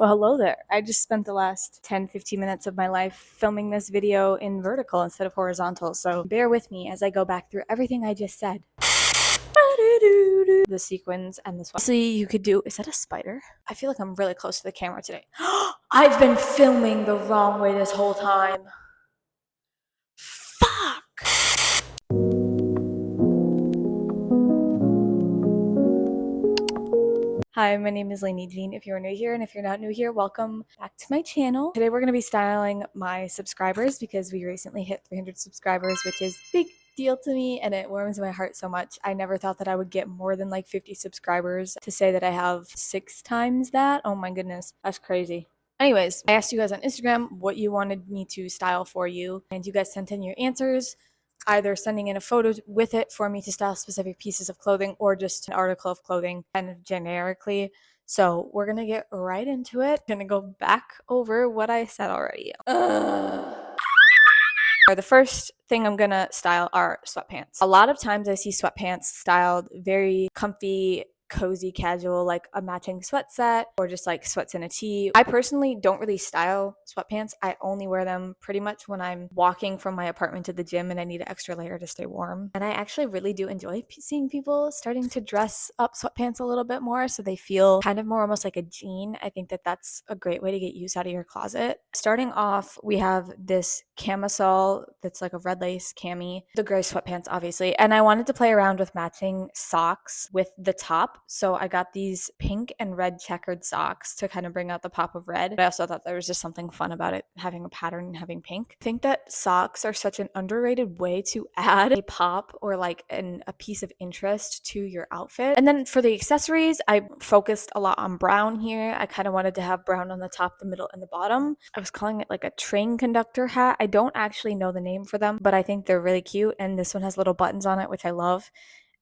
Well, hello there. I just spent the last 10-15 minutes of my life filming this video in vertical instead of horizontal, so bear with me as I go back through everything I just said. The sequins and this one. Obviously, you could do, is that a spider? I feel like I'm really close to the camera today. I've been filming the wrong way this whole time. Fuck! Hi, my name is Lainey Jean. If you're new here, and if you're not new here, welcome back to my channel. Today we're going to be styling my subscribers because we recently hit 300 subscribers, which is a big deal to me and it warms my heart so much. I never thought that I would get more than like 50 subscribers. To say that I have 6 times that, oh my goodness, that's crazy. Anyways, I asked you guys on Instagram what you wanted me to style for you, and you guys sent in your answers, either sending in a photo with it for me to style specific pieces of clothing or just an article of clothing kind of generically. So we're gonna get right into it. Gonna go back over what I said already. The first thing I'm gonna style are sweatpants. A lot of times I see sweatpants styled very comfy, cozy, casual, like a matching sweat set or just like sweats and a tee. I personally don't really style sweatpants. I only wear them pretty much when I'm walking from my apartment to the gym and I need an extra layer to stay warm. And I actually really do enjoy seeing people starting to dress up sweatpants a little bit more so they feel kind of more almost like a jean. I think that that's a great way to get use out of your closet. Starting off, we have this camisole that's like a red lace cami, the gray sweatpants obviously, and I wanted to play around with matching socks with the top, so I got these pink and red checkered socks to kind of bring out the pop of red. But I also thought there was just something fun about it having a pattern and having pink. I think that socks are such an underrated way to add a pop or like a piece of interest to your outfit. And then for the accessories, I focused a lot on brown here. I kind of wanted to have brown on the top, the middle, and the bottom. I was calling it like a train conductor hat. I don't actually know the name for them, but I think they're really cute, and this one has little buttons on it, which I love.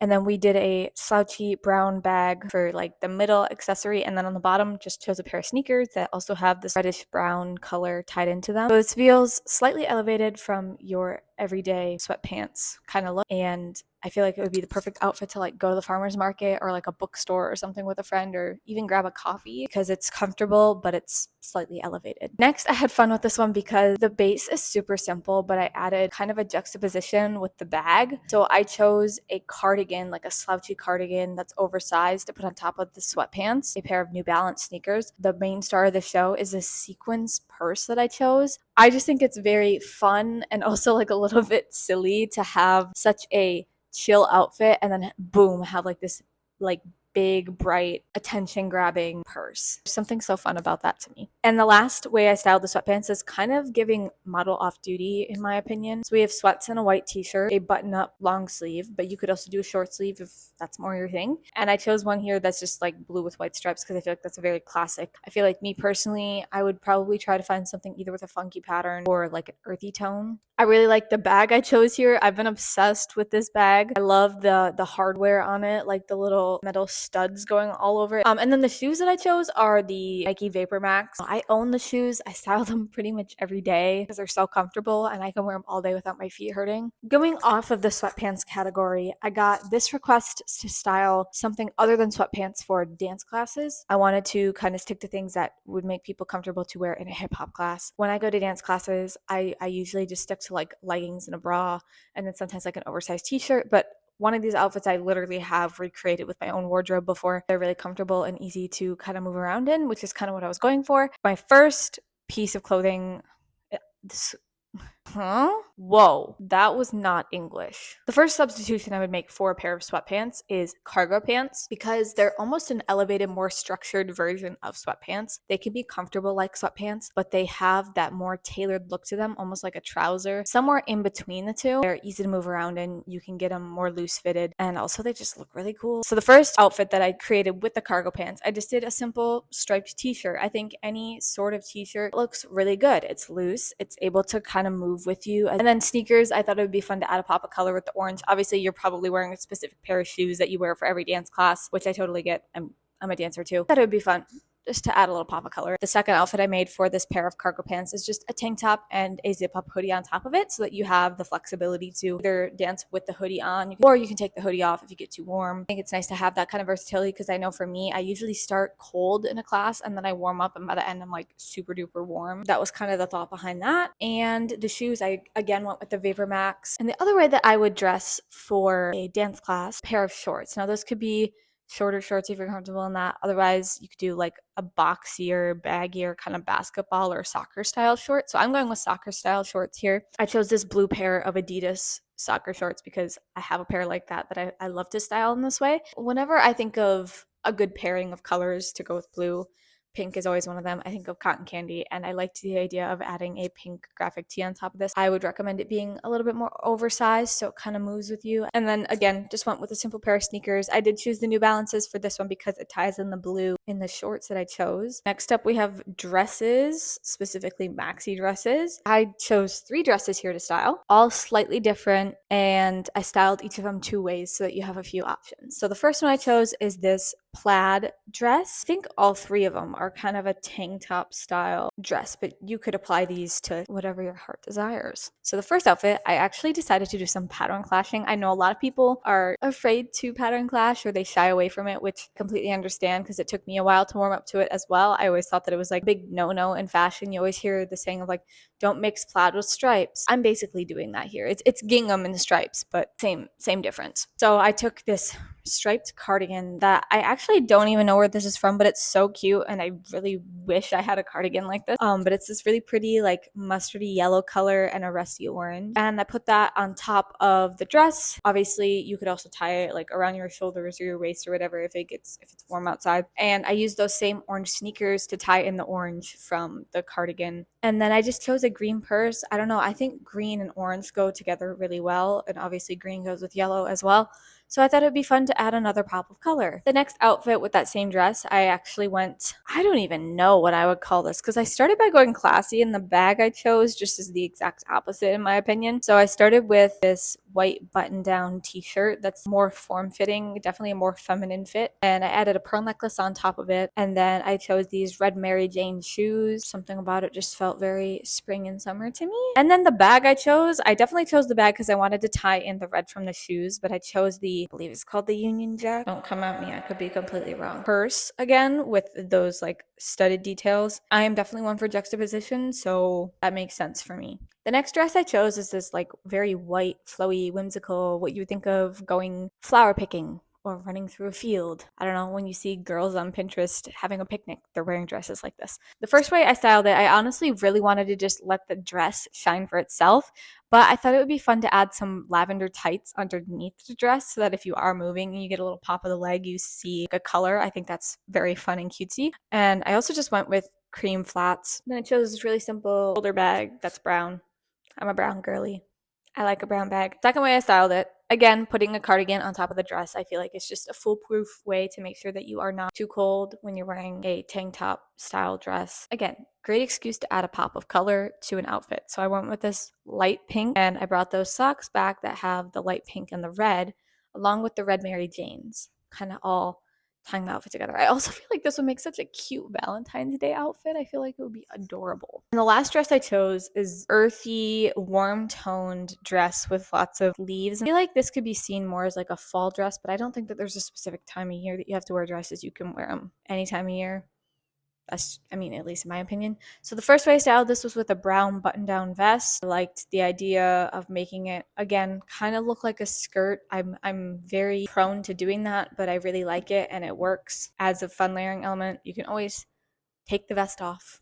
And then we did a slouchy brown bag for like the middle accessory, and then on the bottom just chose a pair of sneakers that also have this reddish brown color tied into them. So this feels slightly elevated from your everyday sweatpants kind of look, and I feel like it would be the perfect outfit to like go to the farmer's market or like a bookstore or something with a friend, or even grab a coffee, because it's comfortable but it's slightly elevated. Next, I had fun with this one because the base is super simple, but I added kind of a juxtaposition with the bag. So I chose a cardigan, like a slouchy cardigan that's oversized, to put on top of the sweatpants, a pair of New Balance sneakers. The main star of the show is a sequins purse that I chose. I just think it's very fun and also like a little bit silly to have such a chill outfit and then boom, have like this like big, bright, attention-grabbing purse. There's something so fun about that to me. And the last way I styled the sweatpants is kind of giving model off-duty, in my opinion. So we have sweats and a white t-shirt, a button-up long sleeve, but you could also do a short sleeve if that's more your thing. And I chose one here that's just like blue with white stripes because I feel like that's a very classic. I feel like me personally, I would probably try to find something either with a funky pattern or like an earthy tone. I really like the bag I chose here. I've been obsessed with this bag. I love the hardware on it, like the little metal studs going all over it. And then the shoes that I chose are the Nike Vapor Max. I own the shoes. I style them pretty much every day because they're so comfortable and I can wear them all day without my feet hurting. Going off of the sweatpants category, I got this request to style something other than sweatpants for dance classes. I wanted to kind of stick to things that would make people comfortable to wear in a hip hop class. When I go to dance classes, I usually just stick to like leggings and a bra, and then sometimes like an oversized t-shirt. But one of these outfits I literally have recreated with my own wardrobe before. They're really comfortable and easy to kind of move around in, which is kind of what I was going for. My first piece of clothing, this Whoa, that was not English. The first substitution I would make for a pair of sweatpants is cargo pants, because they're almost an elevated, more structured version of sweatpants. They can be comfortable like sweatpants, but they have that more tailored look to them, almost like a trouser, somewhere in between the two. They're easy to move around in. You can get them more loose fitted, and also they just look really cool. So the first outfit that I created with the cargo pants, I just did a simple striped t-shirt. I think any sort of t-shirt looks really good. It's loose. It's able to kind of move with you. And then sneakers, I thought it would be fun to add a pop of color with the orange. Obviously, you're probably wearing a specific pair of shoes that you wear for every dance class, which I totally get. I'm a dancer too. I thought it would be fun. just to add a little pop of color. The second outfit I made for this pair of cargo pants is just a tank top and a zip up hoodie on top of it so that you have the flexibility to either dance with the hoodie on or you can take the hoodie off if you get too warm. I think it's nice to have that kind of versatility because I know for me, I usually start cold in a class and then I warm up and by the end I'm like super duper warm. That was kind of the thought behind that. And the shoes, I again went with the Vapor Max. And the other way that I would dress for a dance class, pair of shorts. Now those could be shorter shorts if you're comfortable in that. Otherwise, you could do like a boxier, baggier kind of basketball or soccer style short. So I'm going with soccer style shorts here. I chose this blue pair of Adidas soccer shorts because I have a pair like that I love to style in this way. Whenever I think of a good pairing of colors to go with blue, pink is always one of them. I think of cotton candy, and I liked the idea of adding a pink graphic tee on top of this. I would recommend it being a little bit more oversized so it kind of moves with you. And then again, just went with a simple pair of sneakers. I did choose the New Balances for this one because it ties in the blue in the shorts that I chose. Next up, we have dresses, specifically maxi dresses. I chose 3 dresses here to style, all slightly different, and I styled each of them 2 ways so that you have a few options. So the first one I chose is this plaid dress. I think all 3 of them are kind of a tank top style dress, but you could apply these to whatever your heart desires. So the first outfit, I actually decided to do some pattern clashing. I know a lot of people are afraid to pattern clash or they shy away from it, which I completely understand because it took me a while to warm up to it as well. I always thought that it was like a big no-no in fashion. You always hear the saying of like, don't mix plaid with stripes. I'm basically doing that here. It's gingham and stripes, but same difference. So I took this striped cardigan that I actually don't even know where this is from, but it's so cute and I really wish I had a cardigan like this. But it's this really pretty like mustardy yellow color and a rusty orange. And I put that on top of the dress. Obviously, you could also tie it like around your shoulders or your waist or whatever if it's warm outside. And I used those same orange sneakers to tie in the orange from the cardigan. And then I just chose a green purse. I don't know, I think green and orange go together really well. And obviously green goes with yellow as well. So I thought it'd be fun to add another pop of color. The next outfit with that same dress, I actually went, I don't even know what I would call this because I started by going classy and the bag I chose just is the exact opposite in my opinion. So I started with this white button down t-shirt that's more form-fitting, definitely a more feminine fit. And I added a pearl necklace on top of it. And then I chose these red Mary Jane shoes. Something about it just felt very spring and summer to me. And then the bag I definitely chose the bag because I wanted to tie in the red from the shoes, but I chose I believe it's called the Union Jack. Don't come at me, I could be completely wrong. Purse again with those like studded details. I am definitely one for juxtaposition, so that makes sense for me. The next dress I chose is this like very white, flowy, whimsical, what you would think of going flower picking or running through a field. I don't know, when you see girls on Pinterest having a picnic, they're wearing dresses like this. The first way I styled it, I honestly really wanted to just let the dress shine for itself, but I thought it would be fun to add some lavender tights underneath the dress so that if you are moving and you get a little pop of the leg, you see a color. I think that's very fun and cutesy. And I also just went with cream flats. Then I chose this really simple shoulder bag that's brown. I'm a brown girly. I like a brown bag. Second way I styled it, again, putting a cardigan on top of the dress. I feel like it's just a foolproof way to make sure that you are not too cold when you're wearing a tank top style dress. Again, great excuse to add a pop of color to an outfit. So I went with this light pink and I brought those socks back that have the light pink and the red along with the red Mary Janes, kind of all tying the outfit together. I also feel like this would make such a cute Valentine's Day outfit. I feel like it would be adorable. And the last dress I chose is earthy, warm-toned dress with lots of leaves. I feel like this could be seen more as like a fall dress, but I don't think that there's a specific time of year that you have to wear dresses. You can wear them any time of year. That's, I mean, at least in my opinion. So the first way I styled this was with a brown button-down vest. I liked the idea of making it, again, kind of look like a skirt. I'm very prone to doing that, but I really like it and it works as a fun layering element. You can always take the vest off.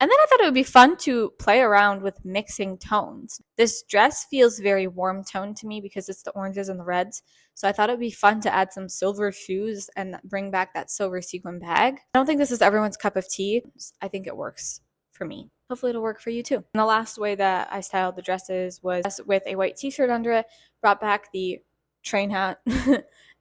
And then I thought it would be fun to play around with mixing tones. This dress feels very warm toned to me because it's the oranges and the reds. So I thought it would be fun to add some silver shoes and bring back that silver sequin bag. I don't think this is everyone's cup of tea. I think it works for me. Hopefully it'll work for you too. And the last way that I styled the dresses was with a white t-shirt under it, brought back the train hat.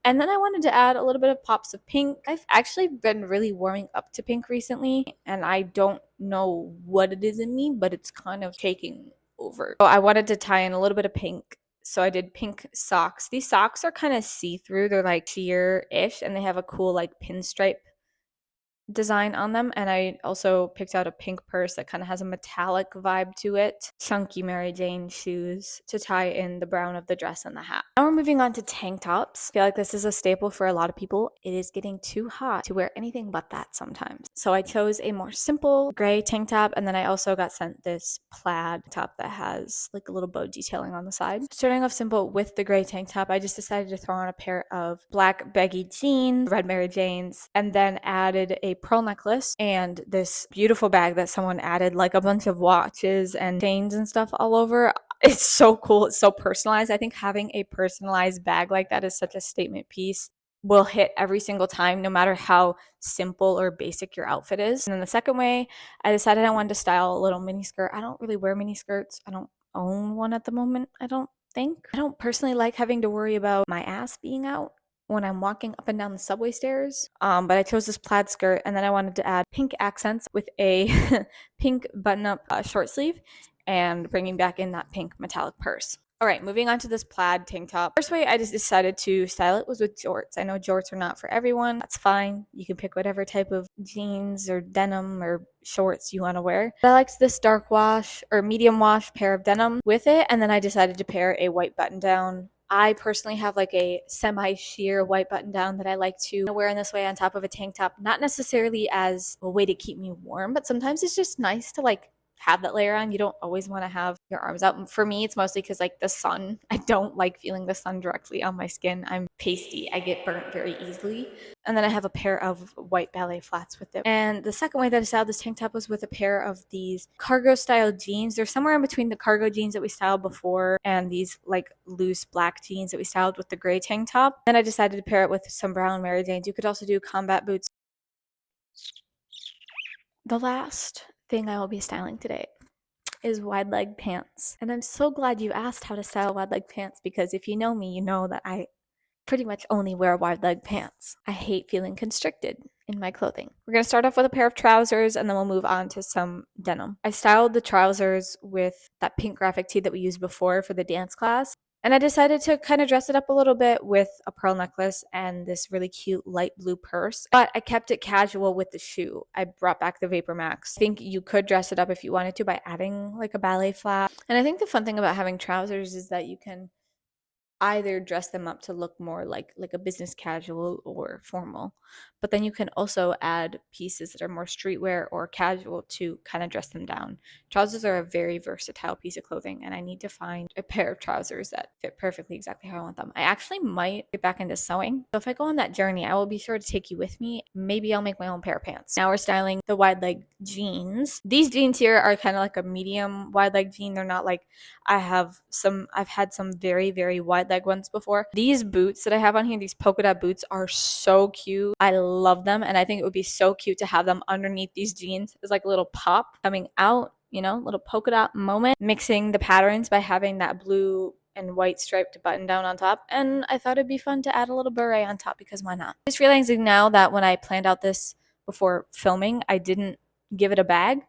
And then I wanted to add a little bit of pops of pink. I've actually been really warming up to pink recently, and I don't know what it is in me, but it's kind of taking over. So I wanted to tie in a little bit of pink. So I did pink socks. These socks are kind of see-through. They're like sheer-ish, and they have a cool like pinstripe design on them, and I also picked out a pink purse that kind of has a metallic vibe to it. Chunky Mary Jane shoes to tie in the brown of the dress and the hat. Now we're moving on to tank tops. I feel like this is a staple for a lot of people. It is getting too hot to wear anything but that sometimes. So I chose a more simple gray tank top, and then I also got sent this plaid top that has like a little bow detailing on the side. Starting off simple with the gray tank top, I just decided to throw on a pair of black baggy jeans, red Mary Janes, and then added a pearl necklace and this beautiful bag that someone added like a bunch of watches and chains and stuff all over. It's so cool. It's so personalized. I think having a personalized bag like that is such a statement piece. Will hit every single time, no matter how simple or basic your outfit is. And then the second way, I decided I wanted to style a little mini skirt. I don't really wear mini skirts. I don't own one at the moment, I don't think. I don't personally like having to worry about my ass being out when I'm walking up and down the subway stairs. But I chose this plaid skirt, and then I wanted to add pink accents with a pink button-up short sleeve and bringing back in that pink metallic purse. All right, moving on to this plaid tank top. First way I just decided to style it was with jorts. I know jorts are not for everyone. That's fine. You can pick whatever type of jeans or denim or shorts you want to wear. But I liked this dark wash or medium wash pair of denim with it, and then I decided to pair a white button down. I personally have like a semi-sheer white button down that I like to wear in this way on top of a tank top. Not necessarily as a way to keep me warm, but sometimes it's just nice to like have that layer on. You don't always want to have your arms out. For me, it's mostly because like the sun, I don't like feeling the sun directly on my skin. I'm pasty. I get burnt very easily. And then I have a pair of white ballet flats with it. And the second way that I styled this tank top was with a pair of these cargo style jeans. They're somewhere in between the cargo jeans that we styled before and these like loose black jeans that we styled with the gray tank top. Then I decided to pair it with some brown Mary Janes. You could also do combat boots. The last thing I will be styling today is wide leg pants. And I'm so glad you asked how to style wide leg pants, because if you know me, you know that I pretty much only wear wide leg pants. I hate feeling constricted in my clothing. We're going to start off with a pair of trousers, and then we'll move on to some denim. I styled the trousers with that pink graphic tee that we used before for the dance class. And I decided to kind of dress it up a little bit with a pearl necklace and this really cute light blue purse. But I kept it casual with the shoe. I brought back the Vapor Max. I think you could dress it up if you wanted to by adding like a ballet flap. And I think the fun thing about having trousers is that you can either dress them up to look more like a business casual or formal, but then you can also add pieces that are more streetwear or casual to kind of dress them down. Trousers are a very versatile piece of clothing, and I need to find a pair of trousers that fit perfectly exactly how I want them. I actually might get back into sewing, so if I go on that journey, I will be sure to take you with me. Maybe I'll make my own pair of pants. Now we're styling the wide leg jeans. These jeans here are kind of like a medium wide leg jean. They're not like I've had some very, very wide leg ones before. These boots that I have on here, these polka dot boots, are so cute. I love them, and I think it would be so cute to have them underneath these jeans. It's like a little pop coming out, you know, little polka dot moment, mixing the patterns by having that blue and white striped button down on top. And I thought it'd be fun to add a little beret on top, because why not? Just realizing now that when I planned out this before filming, I didn't give it a bag.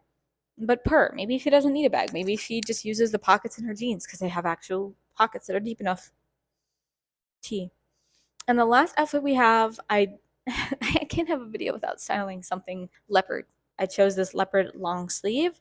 But maybe she doesn't need a bag. Maybe she just uses the pockets in her jeans because they have actual pockets that are deep enough. And the last outfit we have, I can't have a video without styling something leopard. I chose this leopard long sleeve,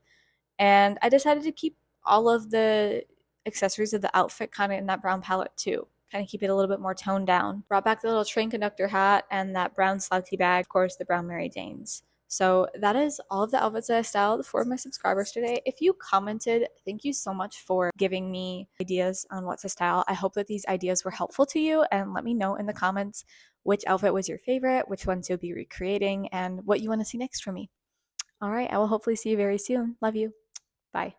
and I decided to keep all of the accessories of the outfit kind of in that brown palette too. Kind of keep it a little bit more toned down. Brought back the little train conductor hat and that brown slouchy bag, of course, the brown Mary Janes. So that is all of the outfits that I styled for my subscribers today. If you commented, thank you so much for giving me ideas on what to style. I hope that these ideas were helpful to you, and let me know in the comments which outfit was your favorite, which ones you'll be recreating, and what you want to see next from me. All right, I will hopefully see you very soon. Love you. Bye.